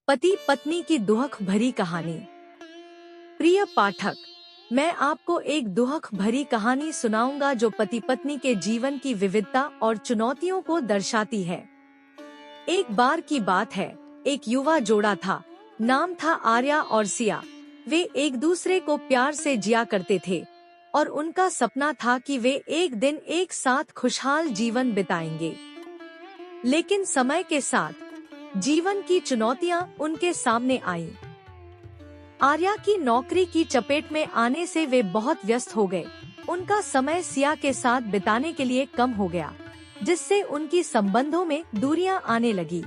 पति पत्नी की दुहक भरी कहानी। प्रिय पाठक, मैं आपको एक दुहक भरी कहानी सुनाऊंगा जो पति पत्नी के जीवन की विविधता और चुनौतियों को दर्शाती है। एक बार की बात है, एक युवा जोड़ा था। नाम था आर्या और सिया। वे एक दूसरे को प्यार से जिया करते थे और उनका सपना था कि वे एक दिन एक साथ खुशहाल जीवन बिताएंगे। लेकिन समय के साथ जीवन की चुनौतियां उनके सामने आईं। आर्या की नौकरी की चपेट में आने से वे बहुत व्यस्त हो गए। उनका समय सिया के साथ बिताने के लिए कम हो गया, जिससे उनकी संबंधों में दूरियां आने लगी।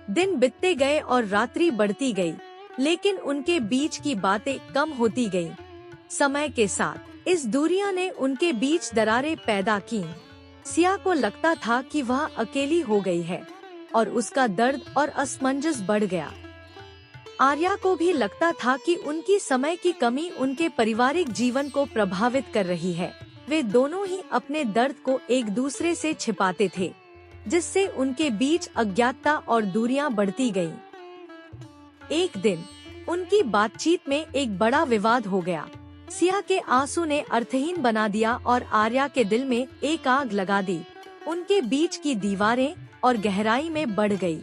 दिन बीतते गए और रात्रि बढ़ती गई, लेकिन उनके बीच की बातें कम होती गईं। समय के साथ इस दूरियां ने उनके बीच दरारें पैदा की। सिया को लगता था कि वह अकेली हो गई है और उसका दर्द और असमंजस बढ़ गया। आर्या को भी लगता था कि उनकी समय की कमी उनके पारिवारिक जीवन को प्रभावित कर रही है। वे दोनों ही अपने दर्द को एक दूसरे से छिपाते थे, जिससे उनके बीच अज्ञातता और दूरियां बढ़ती गईं। एक दिन उनकी बातचीत में एक बड़ा विवाद हो गया। सिया के आंसू ने अर्थहीन बना दिया और आर्या के दिल में एक आग लगा दी। उनके बीच की दीवारें और गहराई में बढ़ गई।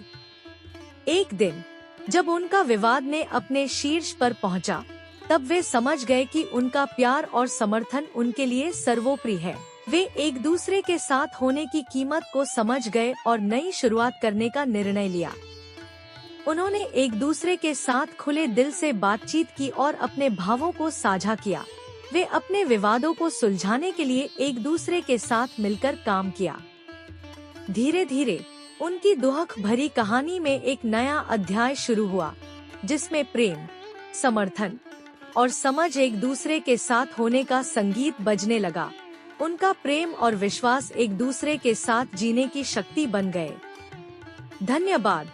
एक दिन जब उनका विवाद ने अपने शीर्ष पर पहुंचा, तब वे समझ गए कि उनका प्यार और समर्थन उनके लिए सर्वोपरि है। वे एक दूसरे के साथ होने की कीमत को समझ गए और नई शुरुआत करने का निर्णय लिया। उन्होंने एक दूसरे के साथ खुले दिल से बातचीत की और अपने भावों को साझा किया। वे अपने विवादों को सुलझाने के लिए एक दूसरे के साथ मिलकर काम किया। धीरे धीरे उनकी दुहक भरी कहानी में एक नया अध्याय शुरू हुआ, जिसमें प्रेम, समर्थन और समझ एक दूसरे के साथ होने का संगीत बजने लगा। उनका प्रेम और विश्वास एक दूसरे के साथ जीने की शक्ति बन गए। धन्यवाद।